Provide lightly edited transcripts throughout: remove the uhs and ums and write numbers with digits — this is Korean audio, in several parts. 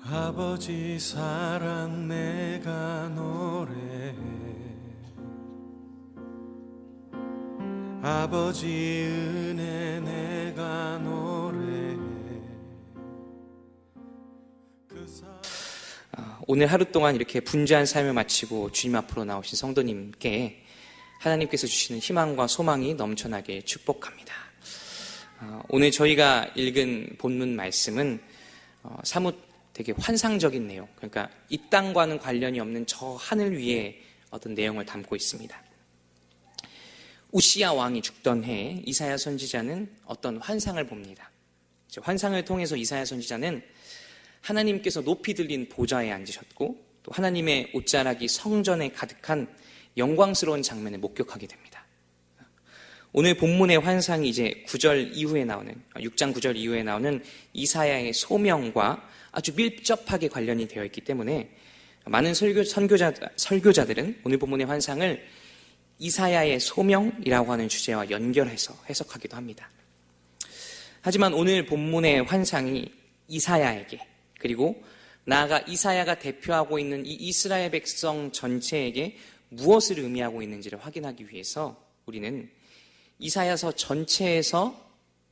아버지 사랑 내가 노래해, 아버지 은혜 내가 노래해. 오늘 하루 동안 이렇게 분주한 삶을 마치고 주님 앞으로 나오신 성도님께 하나님께서 주시는 희망과 소망이 넘쳐나게 축복합니다. 오늘 저희가 읽은 본문 말씀은 사뭇 되게 환상적인 내용, 그러니까 이 땅과는 관련이 없는 저 하늘 위에 어떤 내용을 담고 있습니다. 우시야 왕이 죽던 해에 이사야 선지자는 어떤 환상을 봅니다. 환상을 통해서 이사야 선지자는 하나님께서 높이 들린 보좌에 앉으셨고 또 하나님의 옷자락이 성전에 가득한 영광스러운 장면을 목격하게 됩니다. 오늘 본문의 환상이 이제 9절 이후에 나오는, 6장 9절 이후에 나오는 이사야의 소명과 아주 밀접하게 관련이 되어 있기 때문에 많은 설교자들은 오늘 본문의 환상을 이사야의 소명이라고 하는 주제와 연결해서 해석하기도 합니다. 하지만 오늘 본문의 환상이 이사야에게, 그리고 나아가 이사야가 대표하고 있는 이 이스라엘 백성 전체에게 무엇을 의미하고 있는지를 확인하기 위해서 우리는 이사야서 전체에서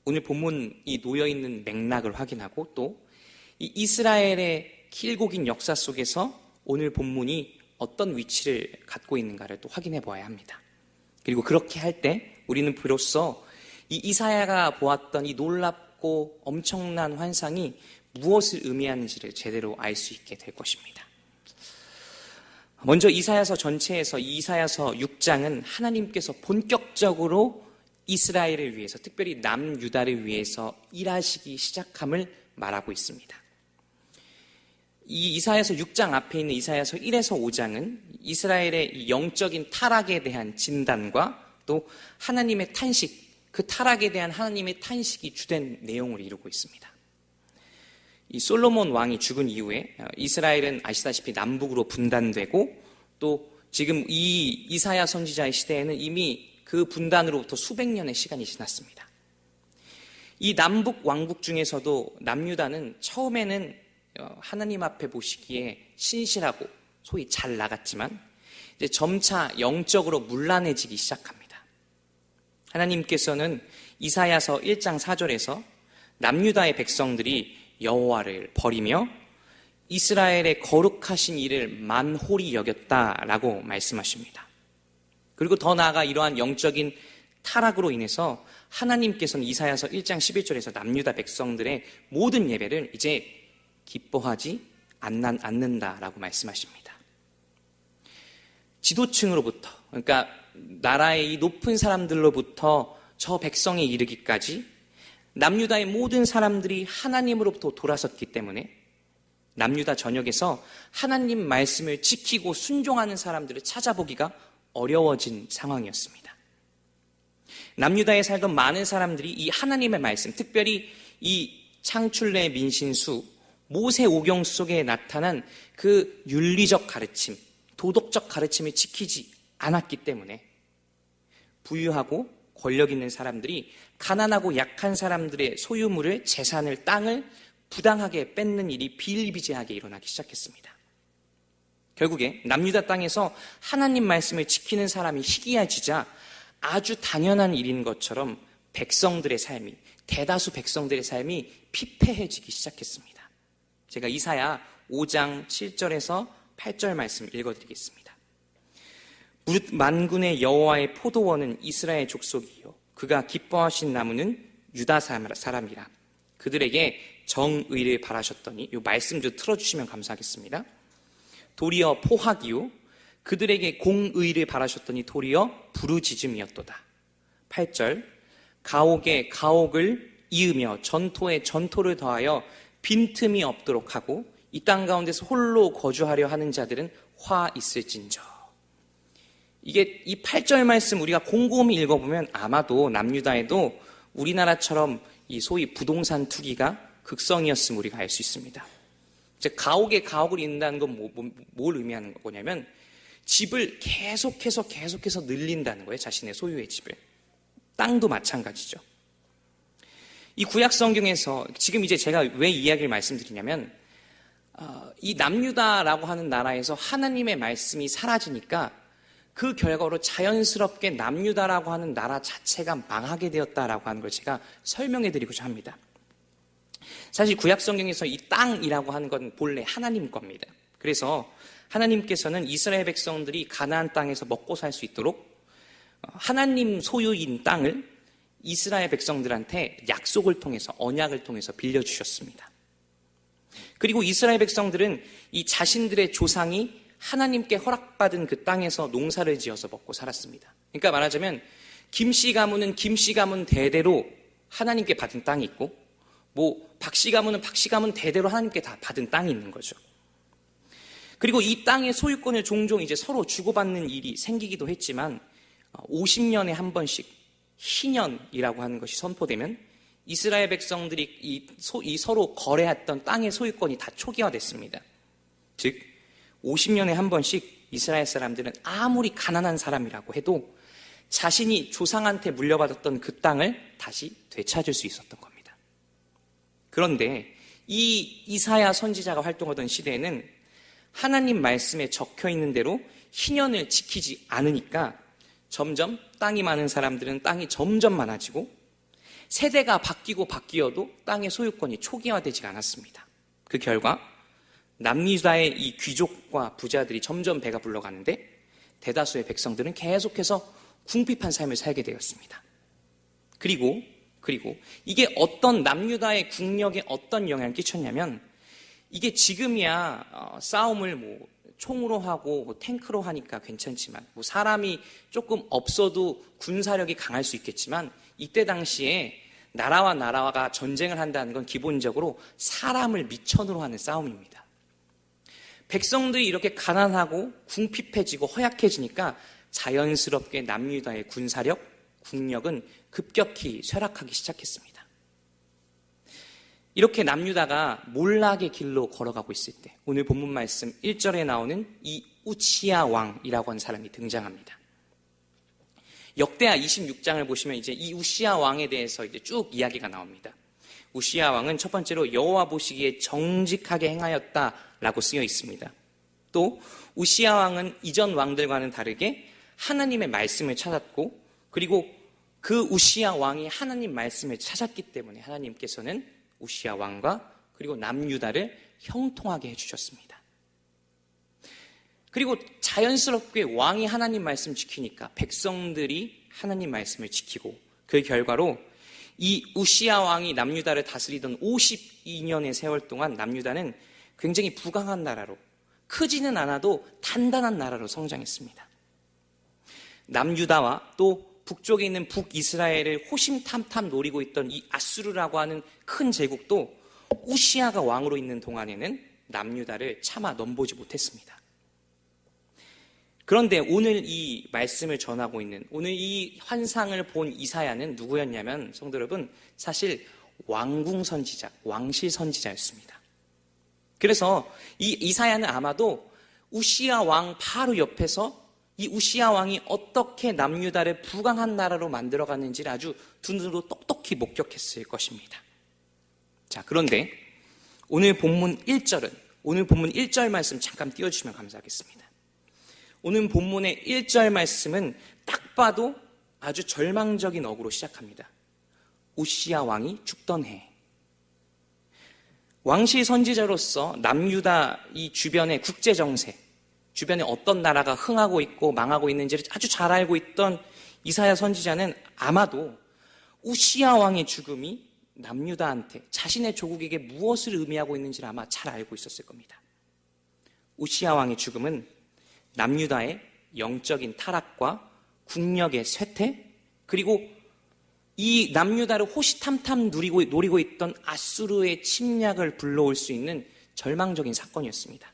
오늘 본문이 놓여있는 맥락을 확인하고 또 이 이스라엘의 길고 긴 역사 속에서 오늘 본문이 어떤 위치를 갖고 있는가를 또 확인해 보아야 합니다. 그리고 그렇게 할 때 우리는 비로소 이 이사야가 보았던 이 놀랍고 엄청난 환상이 무엇을 의미하는지를 제대로 알 수 있게 될 것입니다. 먼저 이사야서 전체에서 이사야서 6장은 하나님께서 본격적으로 이스라엘을 위해서, 특별히 남유다를 위해서 일하시기 시작함을 말하고 있습니다. 이 이사야서 6장 앞에 있는 이사야서 1에서 5장은 이스라엘의 영적인 타락에 대한 진단과 또 하나님의 탄식, 그 타락에 대한 하나님의 탄식이 주된 내용을 이루고 있습니다. 이 솔로몬 왕이 죽은 이후에 이스라엘은 아시다시피 남북으로 분단되고 또 지금 이 이사야 선지자의 시대에는 이미 그 분단으로부터 수백 년의 시간이 지났습니다. 이 남북 왕국 중에서도 남유다는 처음에는 하나님 앞에 보시기에 신실하고 소위 잘 나갔지만 이제 점차 영적으로 문란해지기 시작합니다. 하나님께서는 이사야서 1장 4절에서 남유다의 백성들이 여호와를 버리며 이스라엘의 거룩하신 일을 만홀히 여겼다라고 말씀하십니다. 그리고 더 나아가 이러한 영적인 타락으로 인해서 하나님께서는 이사야서 1장 11절에서 남유다 백성들의 모든 예배를 이제 기뻐하지 않는다라고 말씀하십니다. 지도층으로부터, 그러니까 나라의 이 높은 사람들로부터 저 백성에 이르기까지 남유다의 모든 사람들이 하나님으로부터 돌아섰기 때문에 남유다 전역에서 하나님 말씀을 지키고 순종하는 사람들을 찾아보기가 어려워진 상황이었습니다. 남유다에 살던 많은 사람들이 이 하나님의 말씀, 특별히 이 창출내 민신수 모세오경 속에 나타난 그 윤리적 가르침, 도덕적 가르침을 지키지 않았기 때문에 부유하고 권력 있는 사람들이 가난하고 약한 사람들의 소유물을, 재산을, 땅을 부당하게 뺏는 일이 비일비재하게 일어나기 시작했습니다. 결국에 남유다 땅에서 하나님 말씀을 지키는 사람이 희귀해지자 아주 당연한 일인 것처럼 백성들의 삶이, 대다수 백성들의 삶이 피폐해지기 시작했습니다. 제가 이사야 5장 7절에서 8절 말씀 읽어드리겠습니다. 무릇 만군의 여호와의 포도원은 이스라엘 족속이요 그가 기뻐하신 나무는 유다 사람이라. 그들에게 정의를 바라셨더니, 이 말씀 좀 틀어주시면 감사하겠습니다. 도리어 포학이요 그들에게 공의를 바라셨더니 도리어 부르짖음이었도다. 8절 가옥에 가옥을 이으며 전토에 전토를 더하여 빈틈이 없도록 하고 이 땅 가운데서 홀로 거주하려 하는 자들은 화 있을진저. 이게 이 8절 말씀 우리가 곰곰이 읽어보면 아마도 남유다에도 우리나라처럼 이 소위 부동산 투기가 극성이었음을 우리가 알 수 있습니다. 즉 가옥에 가옥을 잇는다는 건 뭘 의미하는 거냐면 집을 계속해서 늘린다는 거예요. 자신의 소유의 집을. 땅도 마찬가지죠. 이 구약 성경에서 지금 이제 제가 왜 이야기를 말씀드리냐면 이 남유다라고 하는 나라에서 하나님의 말씀이 사라지니까 그 결과로 자연스럽게 남유다라고 하는 나라 자체가 망하게 되었다라고 하는 걸 제가 설명해 드리고자 합니다. 사실 구약 성경에서 이 땅이라고 하는 건 본래 하나님 겁니다. 그래서 하나님께서는 이스라엘 백성들이 가나안 땅에서 먹고 살 수 있도록 하나님 소유인 땅을 이스라엘 백성들한테 약속을 통해서 언약을 통해서 빌려주셨습니다. 그리고 이스라엘 백성들은 이 자신들의 조상이 하나님께 허락받은 그 땅에서 농사를 지어서 먹고 살았습니다. 그러니까 말하자면 김씨 가문은 김씨 가문 대대로 하나님께 받은 땅이 있고 박씨 가문은 박씨 가문 대대로 하나님께 다 받은 땅이 있는 거죠. 그리고 이 땅의 소유권을 종종 이제 서로 주고받는 일이 생기기도 했지만 50년에 한 번씩 희년이라고 하는 것이 선포되면 이스라엘 백성들이 이 서로 거래했던 땅의 소유권이 다 초기화됐습니다. 즉 50년에 한 번씩 이스라엘 사람들은 아무리 가난한 사람이라고 해도 자신이 조상한테 물려받았던 그 땅을 다시 되찾을 수 있었던 겁니다. 그런데 이 이사야 선지자가 활동하던 시대에는 하나님 말씀에 적혀 있는 대로 희년을 지키지 않으니까 점점 땅이 많은 사람들은 땅이 점점 많아지고 세대가 바뀌어도 땅의 소유권이 초기화되지 않았습니다. 그 결과 남유다의 이 귀족과 부자들이 점점 배가 불러가는데 대다수의 백성들은 계속해서 궁핍한 삶을 살게 되었습니다. 그리고 이게 어떤 남유다의 국력에 어떤 영향을 끼쳤냐면 이게 지금이야 싸움을 총으로 하고 탱크로 하니까 괜찮지만 사람이 조금 없어도 군사력이 강할 수 있겠지만 이때 당시에 나라와 나라가 전쟁을 한다는 건 기본적으로 사람을 미천으로 하는 싸움입니다. 백성들이 이렇게 가난하고 궁핍해지고 허약해지니까 자연스럽게 남유다의 군사력, 국력은 급격히 쇠락하기 시작했습니다. 이렇게 남유다가 몰락의 길로 걸어가고 있을 때 오늘 본문 말씀 1절에 나오는 이 우치야 왕이라고 하는 사람이 등장합니다. 역대하 26장을 보시면 이제 이 우시야 왕에 대해서 이제 쭉 이야기가 나옵니다. 우시야 왕은 첫 번째로 여호와 보시기에 정직하게 행하였다라고 쓰여 있습니다. 또 우시야 왕은 이전 왕들과는 다르게 하나님의 말씀을 찾았고 그리고 그 우시야 왕이 하나님 말씀을 찾았기 때문에 하나님께서는 우시야 왕과 그리고 남유다를 형통하게 해주셨습니다. 그리고 자연스럽게 왕이 하나님 말씀 지키니까 백성들이 하나님 말씀을 지키고 그 결과로 이 우시야 왕이 남유다를 다스리던 52년의 세월 동안 남유다는 굉장히 부강한 나라로 크지는 않아도 단단한 나라로 성장했습니다. 남유다와 또 북쪽에 있는 북이스라엘을 호심탐탐 노리고 있던 이 아수르라고 하는 큰 제국도 우시야가 왕으로 있는 동안에는 남유다를 차마 넘보지 못했습니다. 그런데 오늘 이 말씀을 전하고 있는 오늘 이 환상을 본 이사야는 누구였냐면 성도 여러분 사실 왕궁 선지자, 왕실 선지자였습니다. 그래서 이 이사야는 아마도 우시야 왕 바로 옆에서 이 우시야 왕이 어떻게 남유다를 부강한 나라로 만들어갔는지를 아주 두 눈으로 똑똑히 목격했을 것입니다. 자, 그런데 오늘 본문 1절 말씀 잠깐 띄워주시면 감사하겠습니다. 오늘 본문의 1절 말씀은 딱 봐도 아주 절망적인 어구로 시작합니다. 우시야 왕이 죽던 해. 왕실 선지자로서 남유다 이 주변의 국제정세, 주변에 어떤 나라가 흥하고 있고 망하고 있는지를 아주 잘 알고 있던 이사야 선지자는 아마도 우시야 왕의 죽음이 남유다한테 자신의 조국에게 무엇을 의미하고 있는지를 아마 잘 알고 있었을 겁니다. 우시야 왕의 죽음은 남유다의 영적인 타락과 국력의 쇠퇴 그리고 이 남유다를 호시탐탐 노리고 있던 아수르의 침략을 불러올 수 있는 절망적인 사건이었습니다.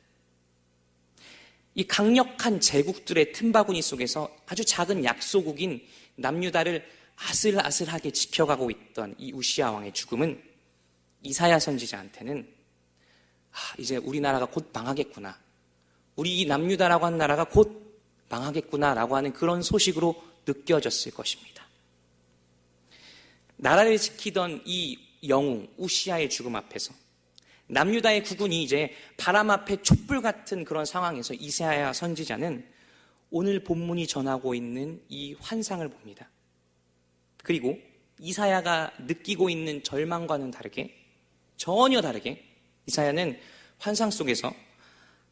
이 강력한 제국들의 틈바구니 속에서 아주 작은 약소국인 남유다를 아슬아슬하게 지켜가고 있던 이 우시야 왕의 죽음은 이사야 선지자한테는 이제 우리나라가 곧 망하겠구나, 우리 이 남유다라고 한 나라가 곧 망하겠구나라고 하는 그런 소식으로 느껴졌을 것입니다. 나라를 지키던 이 영웅 우시야의 죽음 앞에서 남유다의 국군이 이제 바람 앞에 촛불 같은 그런 상황에서 이사야 선지자는 오늘 본문이 전하고 있는 이 환상을 봅니다. 그리고 이사야가 느끼고 있는 절망과는 다르게, 전혀 다르게 이사야는 환상 속에서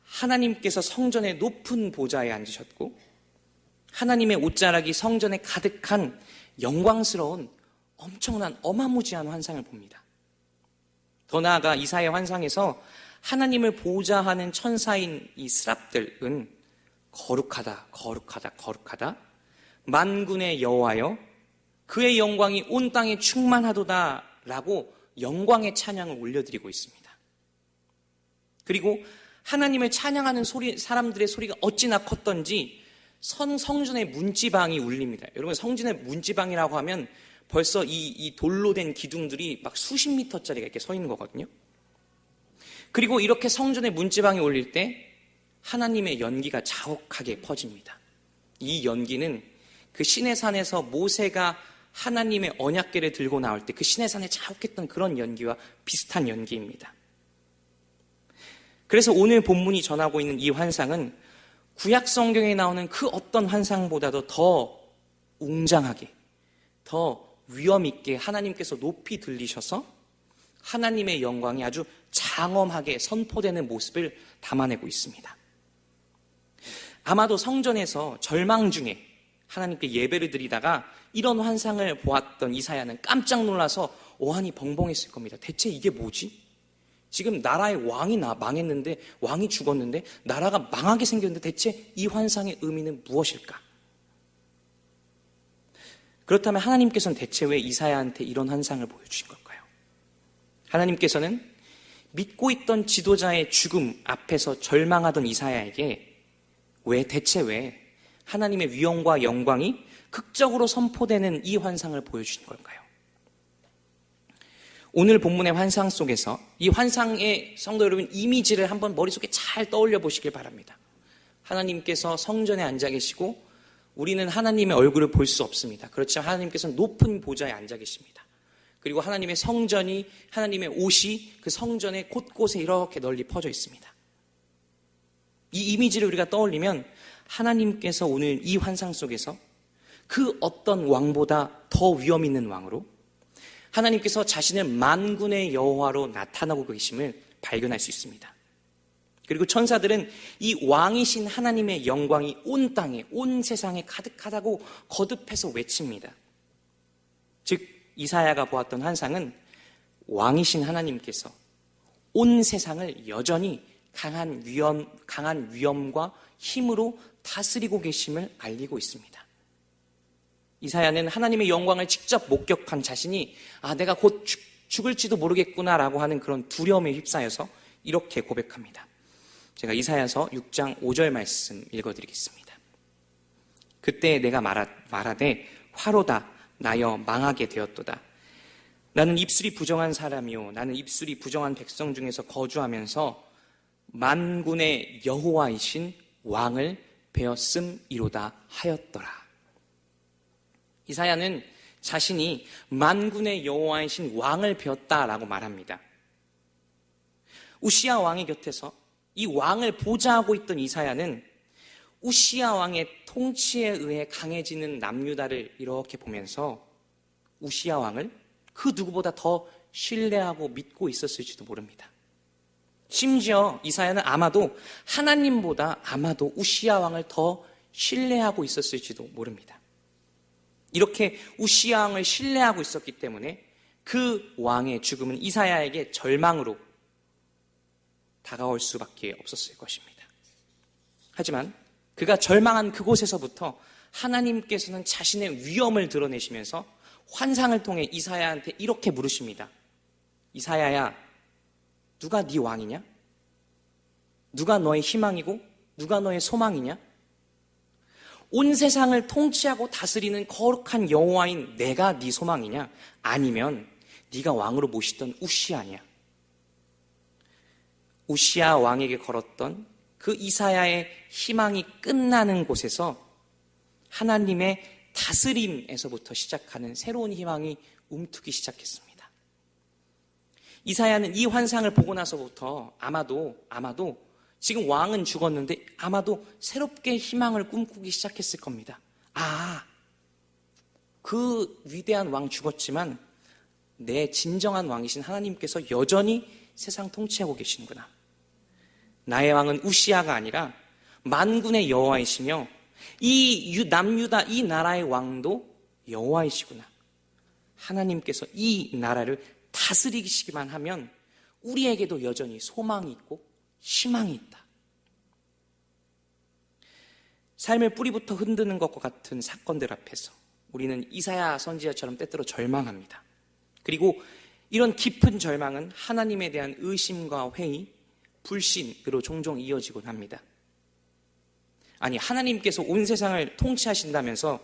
하나님께서 성전의 높은 보좌에 앉으셨고 하나님의 옷자락이 성전에 가득한 영광스러운 엄청난 어마무지한 환상을 봅니다. 더 나아가 이사야 환상에서 하나님을 보좌하는 천사인 이 스랍들은 거룩하다, 거룩하다, 거룩하다, 만군의 여호와여 그의 영광이 온 땅에 충만하도다 라고 영광의 찬양을 올려드리고 있습니다. 그리고 하나님을 찬양하는 사람들의 소리가 어찌나 컸던지 성전의 문지방이 울립니다. 여러분, 성전의 문지방이라고 하면 벌써 이 돌로 된 기둥들이 막 수십 미터짜리가 이렇게 서 있는 거거든요. 그리고 이렇게 성전의 문지방이 울릴 때 하나님의 연기가 자욱하게 퍼집니다. 이 연기는 그 시내산에서 모세가 하나님의 언약궤를 들고 나올 때 그 시내산에 자욱했던 그런 연기와 비슷한 연기입니다. 그래서 오늘 본문이 전하고 있는 이 환상은 구약 성경에 나오는 그 어떤 환상보다도 더 웅장하게, 더 위험 있게 하나님께서 높이 들리셔서 하나님의 영광이 아주 장엄하게 선포되는 모습을 담아내고 있습니다. 아마도 성전에서 절망 중에 하나님께 예배를 드리다가 이런 환상을 보았던 이사야는 깜짝 놀라서 어안이 벙벙했을 겁니다. 대체 이게 뭐지? 지금 나라의 왕이 망했는데, 왕이 죽었는데 나라가 망하게 생겼는데 대체 이 환상의 의미는 무엇일까? 그렇다면 하나님께서는 대체 왜 이사야한테 이런 환상을 보여주신 걸까요? 하나님께서는 믿고 있던 지도자의 죽음 앞에서 절망하던 이사야에게 대체 왜 하나님의 위엄과 영광이 극적으로 선포되는 이 환상을 보여주신 걸까요? 오늘 본문의 환상 속에서 이 환상의 성도 여러분 이미지를 한번 머릿속에 잘 떠올려 보시길 바랍니다. 하나님께서 성전에 앉아 계시고 우리는 하나님의 얼굴을 볼 수 없습니다. 그렇지만 하나님께서는 높은 보좌에 앉아 계십니다. 그리고 하나님의 성전이, 하나님의 옷이 그 성전의 곳곳에 이렇게 널리 퍼져 있습니다. 이 이미지를 우리가 떠올리면 하나님께서 오늘 이 환상 속에서 그 어떤 왕보다 더 위험 있는 왕으로 하나님께서 자신을 만군의 여호와로 나타나고 계심을 발견할 수 있습니다. 그리고 천사들은 이 왕이신 하나님의 영광이 온 땅에, 온 세상에 가득하다고 거듭해서 외칩니다. 즉 이사야가 보았던 환상은 왕이신 하나님께서 온 세상을 여전히 강한 위엄과 힘으로 다스리고 계심을 알리고 있습니다. 이사야는 하나님의 영광을 직접 목격한 자신이 내가 곧 죽을지도 모르겠구나라고 하는 그런 두려움에 휩싸여서 이렇게 고백합니다. 제가 이사야서 6장 5절 말씀 읽어드리겠습니다. 그때 내가 말하되 화로다 나여 망하게 되었도다. 나는 입술이 부정한 사람이요 나는 입술이 부정한 백성 중에서 거주하면서 만군의 여호와이신 왕을 베었음이로다 하였더라. 이사야는 자신이 만군의 여호와이신 왕을 베었다라고 말합니다. 우시야 왕의 곁에서 이 왕을 보좌하고 있던 이사야는 우시야 왕의 통치에 의해 강해지는 남유다를 이렇게 보면서 우시야 왕을 그 누구보다 더 신뢰하고 믿고 있었을지도 모릅니다. 심지어 이사야는 아마도 하나님보다 우시야 왕을 더 신뢰하고 있었을지도 모릅니다. 이렇게 우시야 왕을 신뢰하고 있었기 때문에 그 왕의 죽음은 이사야에게 절망으로 다가올 수밖에 없었을 것입니다. 하지만 그가 절망한 그곳에서부터 하나님께서는 자신의 위엄을 드러내시면서 환상을 통해 이사야한테 이렇게 물으십니다. 이사야야, 누가 네 왕이냐? 누가 너의 희망이고 누가 너의 소망이냐? 온 세상을 통치하고 다스리는 거룩한 여호와인 내가 네 소망이냐? 아니면 네가 왕으로 모시던 우시아냐? 우시아 왕에게 걸었던 그 이사야의 희망이 끝나는 곳에서 하나님의 다스림에서부터 시작하는 새로운 희망이 움트기 시작했습니다. 이사야는 이 환상을 보고 나서부터 아마도 지금 왕은 죽었는데 아마도 새롭게 희망을 꿈꾸기 시작했을 겁니다. 그 위대한 왕 죽었지만 내 진정한 왕이신 하나님께서 여전히 세상 통치하고 계시는구나. 나의 왕은 우시아가 아니라 만군의 여호와이시며 이 남유다 이 나라의 왕도 여호와이시구나. 하나님께서 이 나라를 다스리시기만 하면 우리에게도 여전히 소망이 있고 희망이 있다. 삶의 뿌리부터 흔드는 것과 같은 사건들 앞에서 우리는 이사야 선지자처럼 때때로 절망합니다. 그리고 이런 깊은 절망은 하나님에 대한 의심과 회의, 불신으로 종종 이어지곤 합니다. 아니, 하나님께서 온 세상을 통치하신다면서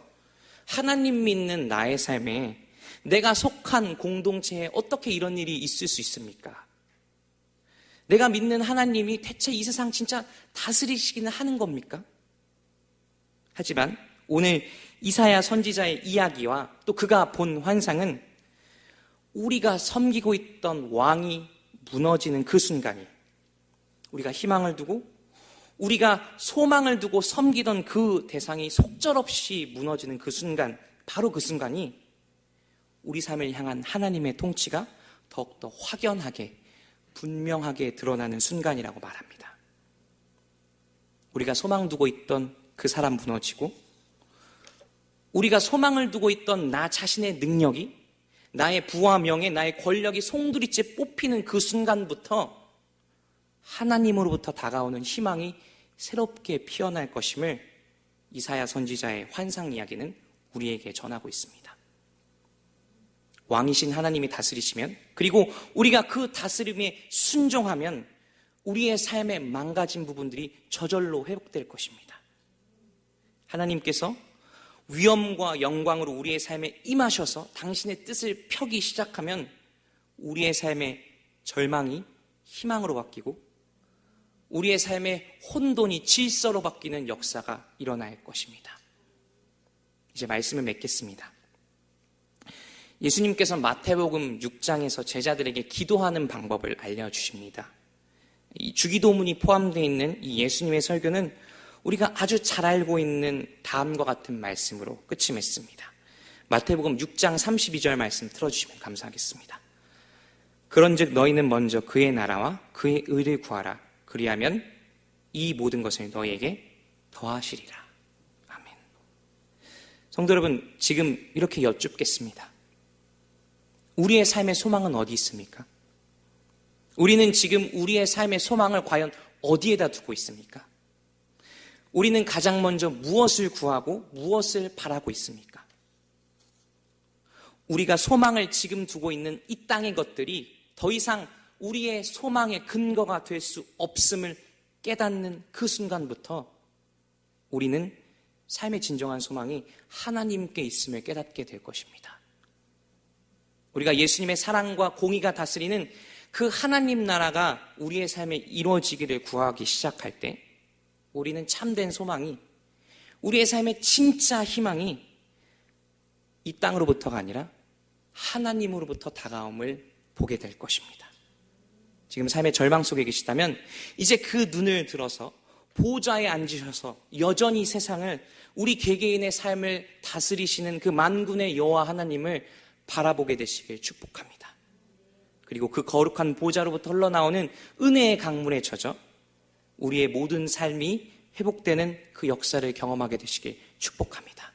하나님 믿는 나의 삶에 내가 속한 공동체에 어떻게 이런 일이 있을 수 있습니까? 내가 믿는 하나님이 대체 이 세상 진짜 다스리시기는 하는 겁니까? 하지만 오늘 이사야 선지자의 이야기와 또 그가 본 환상은 우리가 섬기고 있던 왕이 무너지는 그 순간이, 우리가 희망을 두고 우리가 소망을 두고 섬기던 그 대상이 속절없이 무너지는 그 순간, 바로 그 순간이 우리 삶을 향한 하나님의 통치가 더욱더 확연하게 분명하게 드러나는 순간이라고 말합니다. 우리가 소망 두고 있던 그 사람 무너지고 우리가 소망을 두고 있던 나 자신의 능력이, 나의 부와 명예, 나의 권력이 송두리째 뽑히는 그 순간부터 하나님으로부터 다가오는 희망이 새롭게 피어날 것임을 이사야 선지자의 환상 이야기는 우리에게 전하고 있습니다. 왕이신 하나님이 다스리시면, 그리고 우리가 그 다스림에 순종하면 우리의 삶의 망가진 부분들이 저절로 회복될 것입니다. 하나님께서 위엄과 영광으로 우리의 삶에 임하셔서 당신의 뜻을 펴기 시작하면 우리의 삶의 절망이 희망으로 바뀌고 우리의 삶의 혼돈이 질서로 바뀌는 역사가 일어날 것입니다. 이제 말씀을 맺겠습니다. 예수님께서 마태복음 6장에서 제자들에게 기도하는 방법을 알려주십니다. 이 주기도문이 포함되어 있는 이 예수님의 설교는 우리가 아주 잘 알고 있는 다음과 같은 말씀으로 끝이 맺습니다. 마태복음 6장 32절 말씀 틀어주시면 감사하겠습니다. 그런즉 너희는 먼저 그의 나라와 그의 의를 구하라. 그리하면 이 모든 것을 너희에게 더하시리라. 아멘. 성도 여러분, 지금 이렇게 여쭙겠습니다. 우리의 삶의 소망은 어디 있습니까? 우리는 지금 우리의 삶의 소망을 과연 어디에다 두고 있습니까? 우리는 가장 먼저 무엇을 구하고 무엇을 바라고 있습니까? 우리가 소망을 지금 두고 있는 이 땅의 것들이 더 이상 우리의 소망의 근거가 될 수 없음을 깨닫는 그 순간부터 우리는 삶의 진정한 소망이 하나님께 있음을 깨닫게 될 것입니다. 우리가 예수님의 사랑과 공의가 다스리는 그 하나님 나라가 우리의 삶에 이루어지기를 구하기 시작할 때 우리는 참된 소망이, 우리의 삶의 진짜 희망이 이 땅으로부터가 아니라 하나님으로부터 다가옴을 보게 될 것입니다. 지금 삶의 절망 속에 계시다면 이제 그 눈을 들어서 보좌에 앉으셔서 여전히 세상을, 우리 개개인의 삶을 다스리시는 그 만군의 여호와 하나님을 바라보게 되시길 축복합니다. 그리고 그 거룩한 보좌로부터 흘러나오는 은혜의 강물에 젖어 우리의 모든 삶이 회복되는 그 역사를 경험하게 되시길 축복합니다.